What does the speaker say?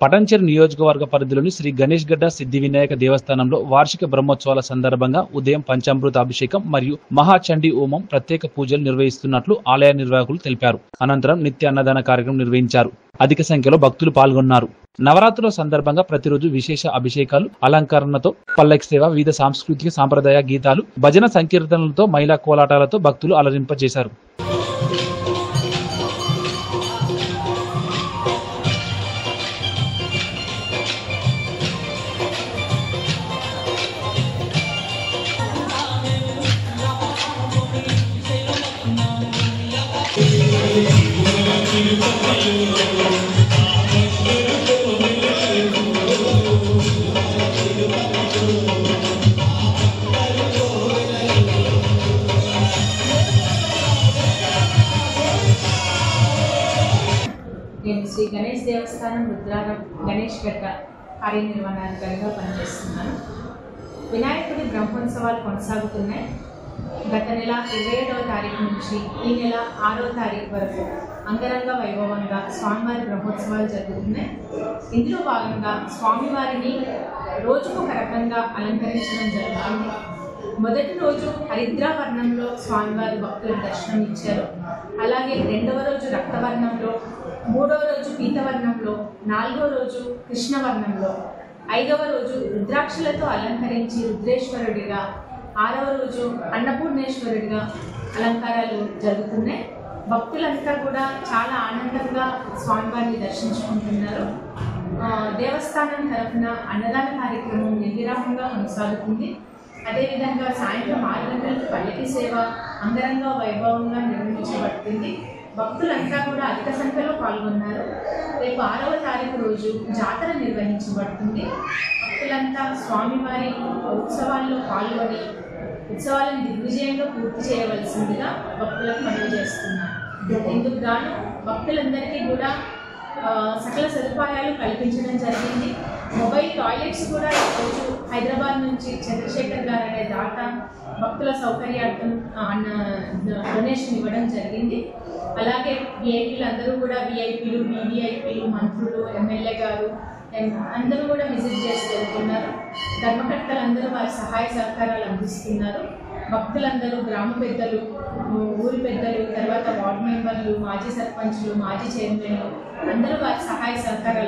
పటాన్చెరు నియోజకవర్గ పరిధిలోని శ్రీ గణేష్ గడ్డ సిద్ధి వినాయక దేవస్థానంలో వార్షిక బ్రహ్మోత్సవాల సందర్భంగా ఉదయం పంచామృత అభిషేకం మరియు మహాచండీ హోమం ప్రత్యేక పూజలు నిర్వహిస్తున్నట్లు ఆలయ నిర్వాహకులు తెలిపారు. అనంతరం నిత్య అన్నదాన కార్యక్రమం నిర్వహించారు. అధిక సంఖ్యలో భక్తులు పాల్గొన్నారు. నవరాత్రుల సందర్భంగా ప్రతిరోజు విశేష అభిషేకాలు, అలంకరణతో, పల్లకి సేవ, వివిధ సాంస్కృతిక సాంప్రదాయ గీతాలు, భజన సంకీర్తనలతో, మహిళా కోలాటాలతో భక్తులు అలరింపజేశారు. నేను శ్రీ గణేష్ దేవస్థానం రుద్రారం గణేష్ గడ్డ కార్యనిర్వహణాధికారిగా పనిచేస్తున్నాను. వినాయకుడి బ్రహ్మోత్సవాలు కొనసాగుతున్నాయి. గత నెల 27వ తారీఖు నుంచి ఈ నెల 6వ తారీఖు వరకు అంగరంగ వైభవంగా స్వామివారి బ్రహ్మోత్సవాలు జరుగుతున్నాయి. ఇందులో భాగంగా స్వామివారిని రోజుకు ఒక రకంగా అలంకరించడం జరుగుతుంది. మొదటి రోజు హరిద్రావర్ణంలో స్వామివారి భక్తులకు దర్శనం ఇచ్చారు. అలాగే రెండవ రోజు రక్తవర్ణంలో, మూడవ రోజు పీతవర్ణంలో, నాలుగవ రోజు కృష్ణవర్ణంలో, ఐదవ రోజు రుద్రాక్షలతో అలంకరించి రుద్రేశ్వరుడిగా, ఆరవ రోజు అన్నపూర్ణేశ్వరుడిగా అలంకారాలు జరుగుతున్నాయి. భక్తులంతా కూడా చాలా ఆనందంగా స్వామివారిని దర్శించుకుంటున్నారు. దేవస్థానం తరఫున అన్నదాన కార్యక్రమం నిర్విరామంగా కొనసాగుతుంది. అదేవిధంగా సాయంత్రం 6 గంటలకు పల్లకి సేవ అంగరంగ వైభవంగా నిర్వహించబడుతుంది. భక్తులంతా కూడా అధిక సంఖ్యలో పాల్గొన్నారు. రేపు 6వ తారీఖు రోజు జాతర నిర్వహించబడుతుంది. భక్తులంతా స్వామివారి ఉత్సవాల్లో పాల్గొని ఉత్సవాలను దిగ్విజయంగా పూర్తి చేయవలసిందిగా భక్తులకు మనవి చేస్తున్నారు. ఇందుకు గాను భక్తులందరికీ కూడా సకల సదుపాయాలు కల్పించడం జరిగింది. మొబైల్ టాయిలెట్స్ కూడా ఈరోజు హైదరాబాద్ నుంచి చంద్రశేఖర్ గారు అనే దాత భక్తుల సౌకర్యార్థం డొనేషన్ ఇవ్వడం జరిగింది. అలాగే విఐపీలు అందరూ కూడా విఐపీలు, వివిఐపీలు, మంత్రులు, ఎమ్మెల్యే గారు అందరూ కూడా విజిట్ చేసి వెళ్తున్నారు. ధర్మకర్తలందరూ వారి సహాయ సహకారాలు అందిస్తున్నారు. భక్తులందరూ గ్రామ పెద్దలు, ఊరి పెద్దలు, తర్వాత వార్డు మెంబర్లు, మాజీ సర్పంచ్లు, మాజీ చైర్మన్లు అందరూ వారి సహాయ సహకారాలు